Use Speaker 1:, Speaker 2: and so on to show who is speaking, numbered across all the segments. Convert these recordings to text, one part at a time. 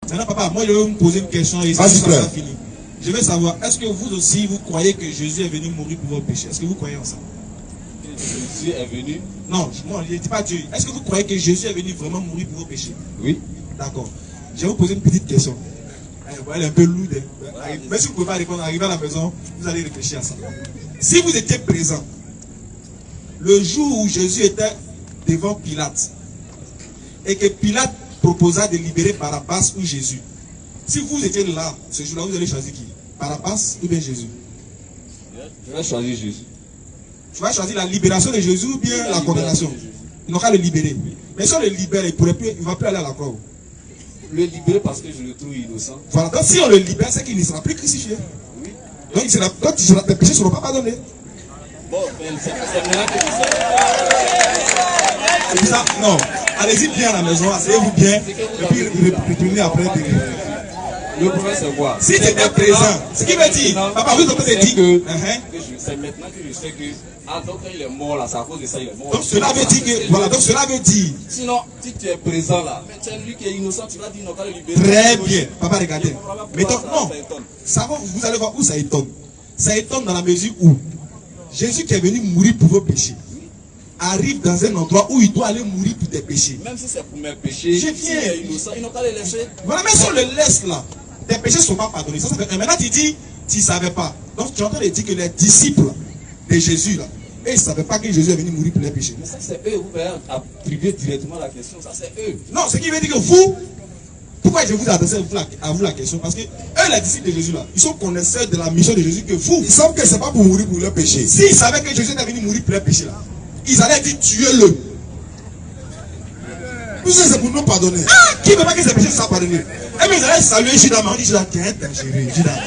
Speaker 1: Maintenant, papa, moi je vais vous poser une question et ça sera fini. Je vais savoir, est-ce que vous aussi, vous croyez que Jésus est venu mourir pour vos péchés? Est-ce que vous croyez en ça?
Speaker 2: Jésus est venu?
Speaker 1: Non, je ne dis pas Dieu. Est-ce que vous croyez que Jésus est venu vraiment mourir pour vos péchés?
Speaker 2: Oui.
Speaker 1: D'accord. Je vais vous poser une petite question. Elle est un peu lourde. Mais si vous ne pouvez pas répondre, arrivez à la maison, vous allez réfléchir à ça. Si vous étiez présent, le jour où Jésus était devant Pilate, et que Pilate proposa de libérer Barabbas ou Jésus, si vous étiez là, ce jour-là, vous allez choisir qui? Barabbas ou bien Jésus?
Speaker 2: Je vais choisir Jésus.
Speaker 1: Tu vas choisir la libération de Jésus ou bien la condamnation? Ils n'ont qu'à le libérer. Mais si on le libère, il ne va plus aller à la croix.
Speaker 2: Le libérer parce que je le trouve innocent.
Speaker 1: Voilà, donc si on le libère, c'est qu'il ne sera plus crucifié.
Speaker 2: Oui.
Speaker 1: Donc tes péchés ne seront pas pardonnés.
Speaker 2: Bon, mais c'est maintenant que
Speaker 1: c'est ça. Non, allez-y bien à la maison, asseyez-vous bien, et puis retournez après.
Speaker 2: Le problème c'est quoi?
Speaker 1: Si tu étais présent, ce qui veut dire, papa, vous avez dit que
Speaker 2: c'est maintenant que je sais que donc quand il est mort là, c'est à cause de ça il est mort.
Speaker 1: Donc cela veut dire que voilà, donc cela veut dire.
Speaker 2: Sinon, si tu es présent là, mais c'est lui qui est innocent, tu vas dire non, pas le libérer.
Speaker 1: Très bien, papa, regardez. Mais donc non, ça va, vous allez voir où ça étonne. Ça étonne dans la mesure où Jésus qui est venu mourir pour vos péchés arrive dans un endroit où il doit aller mourir pour tes péchés.
Speaker 2: Même si c'est pour mes péchés,
Speaker 1: je viens.
Speaker 2: Innocent, ils n'ont qu'à les laisser.
Speaker 1: Voilà, mais si on le laisse là, tes péchés ne sont pas pardonnés. Ça fait... Maintenant tu dis, tu ne savais pas. Donc tu es en train de dire que les disciples de Jésus là, et ils ne savaient pas que Jésus est venu mourir pour les péchés.
Speaker 2: Mais ça c'est eux, vous pouvez attribuer directement la question, ça c'est eux.
Speaker 1: Non, ce qui veut dire que vous, pourquoi je vous adresse à vous la question? Parce que eux, les disciples de Jésus là, ils sont connaisseurs de la mission de Jésus que vous. Ils savent que ce n'est pas pour mourir pour leurs péchés. S'ils savaient que Jésus est venu mourir pour leurs péchés là, ils allaient dire tuez-le. Vous savez, c'est pour nous pardonner. Ah, qui ne veut pas que ses péchés soient pardonnés? Et bien ils allaient saluer Judas, mais on dit Judas, tiens, t'es géré, Judas.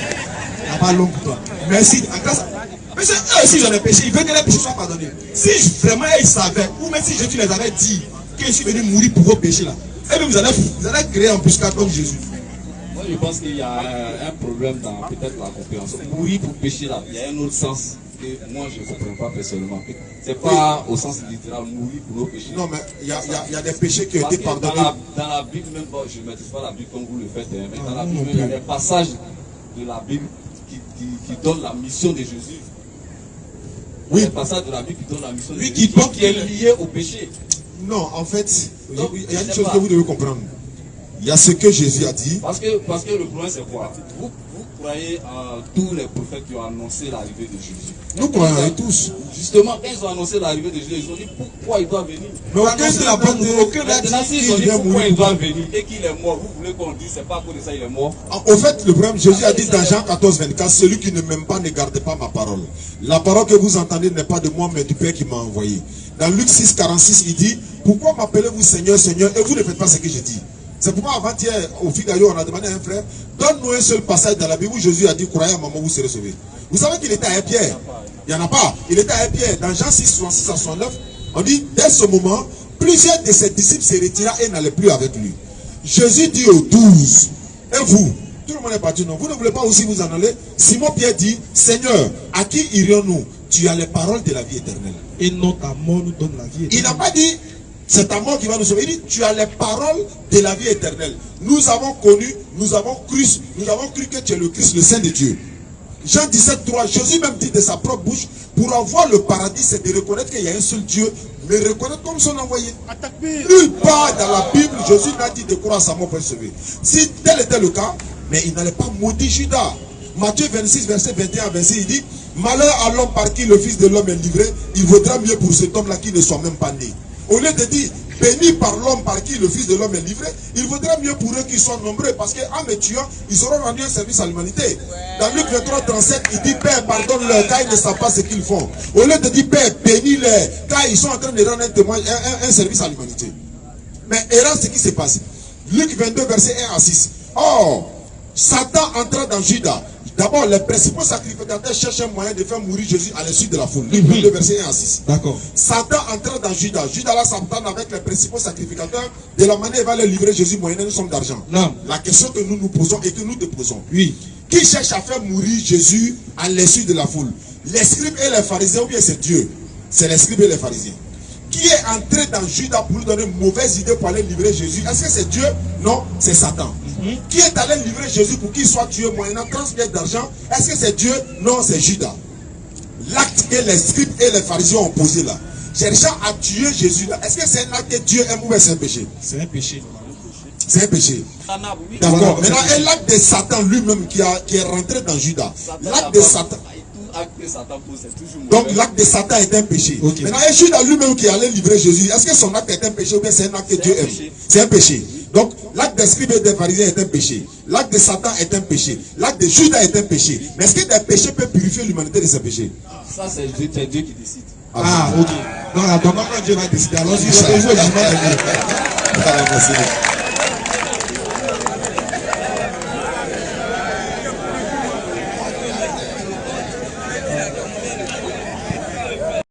Speaker 1: Il n'y a pas long pour toi. Merci. Mais c'est eux aussi, ils ont des péchés, ils veulent que les péchés soient pardonnés. Si vraiment ils savaient, ou même si Jésus les avait dit que je suis venu mourir pour vos péchés là, et bien vous allez créer un embuscade comme Jésus.
Speaker 2: Moi je pense qu'il y a un problème dans peut-être la compréhension. Mourir pour pécher là, il y a un autre sens que moi je ne comprends pas personnellement. C'est pas au sens littéral mourir pour nos péchés.
Speaker 1: Non mais il y a des péchés qui ont été pardonnés.
Speaker 2: Dans la Bible même, bon, je ne maîtrise pas la Bible comme vous le faites, mais dans la Bible il y a des passages de la Bible qui donnent la mission de Jésus. Oui. Il y a des passages de la Bible qui donnent la mission de Jésus qui est lié au péché.
Speaker 1: Non, en fait, il y a une chose que vous devez comprendre. Il y a ce que Jésus a dit.
Speaker 2: Parce que le problème c'est quoi? Vous croyez en tous les prophètes qui ont annoncé l'arrivée de Jésus.
Speaker 1: Nous croyons en tous.
Speaker 2: Justement, quand ils ont annoncé l'arrivée de Jésus, ils ont dit pourquoi il doit venir.
Speaker 1: Mais aucun n'a dit
Speaker 2: qu'il doit pourquoi il doit venir et qu'il est mort. Vous voulez qu'on dise c'est pas à cause de ça il est mort?
Speaker 1: Au fait, le problème, Jésus a dit dans Jean 14, 24, celui qui ne m'aime pas ne garde pas ma parole. La parole que vous entendez n'est pas de moi, mais du Père qui m'a envoyé. Dans Luc 6, 46, il dit, pourquoi m'appelez-vous Seigneur, Seigneur, et vous ne faites pas ce que je dis? C'est pourquoi avant-hier, au fil d'ailleurs, on a demandé à un frère, donne-nous un seul passage dans la Bible où Jésus a dit, croyez à maman, vous serez sauvés. Vous savez qu'il était à un Pierre. Il n'y en a pas. Il était à un Pierre. Dans Jean 6, 66 à 69, on dit, dès ce moment, plusieurs de ses disciples se retira et n'allaient plus avec lui. Jésus dit aux 12, et vous, tout le monde est parti, non, vous ne voulez pas aussi vous en aller? Simon Pierre dit, Seigneur, à qui irions-nous? Tu as les paroles de la vie éternelle. Et non ta mort nous donne la vie éternelle. Il n'a pas dit, c'est ta mort qui va nous sauver. Il dit, tu as les paroles de la vie éternelle. Nous avons connu, nous avons cru que tu es le Christ, le Saint de Dieu. Jean 17, 3, Jésus même dit de sa propre bouche, pour avoir le paradis, c'est de reconnaître qu'il y a un seul Dieu, mais reconnaître comme son envoyé. Nulle part dans la Bible, Jésus n'a dit de croire à sa mort pour être sauvé. Si tel était le cas, mais il n'allait pas maudire Judas. Matthieu 26, verset 21 à 26, il dit, malheur à l'homme par qui le Fils de l'homme est livré, il vaudra mieux pour cet homme-là qui ne soit même pas né. Au lieu de dire, béni par l'homme par qui le Fils de l'homme est livré, il vaudrait mieux pour eux qu'ils soient nombreux, parce qu'en me tuant, ils auront rendu un service à l'humanité. Dans Luc 23, 37, il dit, Père, pardonne-leur, car ils ne savent pas ce qu'ils font. Au lieu de dire, Père, bénis-les, car ils sont en train de rendre un service à l'humanité. Mais errant ce qui se passe. Luc 22, verset 1 à 6. Or, Satan entra dans Judas. D'abord, les principaux sacrificateurs cherchent un moyen de faire mourir Jésus à l'insu de la foule. Luc 22, verset 1 à 6. D'accord. Satan entra dans Judas. Judas là s'entend avec les principaux sacrificateurs de la manière il va leur livrer Jésus moyennant une somme d'argent. Non. La question que nous nous posons et que nous te posons. Oui. Qui cherche à faire mourir Jésus à l'insu de la foule? Les scribes et les pharisiens, ou bien c'est Dieu? C'est les scribes et les pharisiens. Qui est entré dans Judas pour lui donner une mauvaise idée pour aller livrer Jésus? Est-ce que c'est Dieu? Non, c'est Satan. Qui est allé livrer Jésus pour qu'il soit tué moyennant 30 pièces d'argent? Est-ce que c'est Dieu? Non, c'est Judas. L'acte que les scribes et les pharisiens ont posé là, cherchant à tuer Jésus là, est-ce que c'est un acte que Dieu aime ou c'est un péché?
Speaker 3: C'est un péché.
Speaker 1: C'est un péché. D'accord. Maintenant, et l'acte de Satan lui-même qui est rentré dans Judas. L'acte de Satan. Donc l'acte de Satan est un péché.
Speaker 3: Okay.
Speaker 1: Maintenant, et Judas lui-même qui allait livrer Jésus, est-ce que son acte est un péché ou bien c'est un acte que Dieu aime? C'est un péché. Donc l'acte des scribes et des pharisiens est un péché. L'acte de Satan est un péché. L'acte de Judas est un péché. Mais est-ce que des péchés peuvent purifier l'humanité de ces péchés?
Speaker 2: Ça, c'est Dieu qui décide.
Speaker 3: Ah, ok. Donc, Dieu va décider. Alors, si c'est le jugement de Dieu.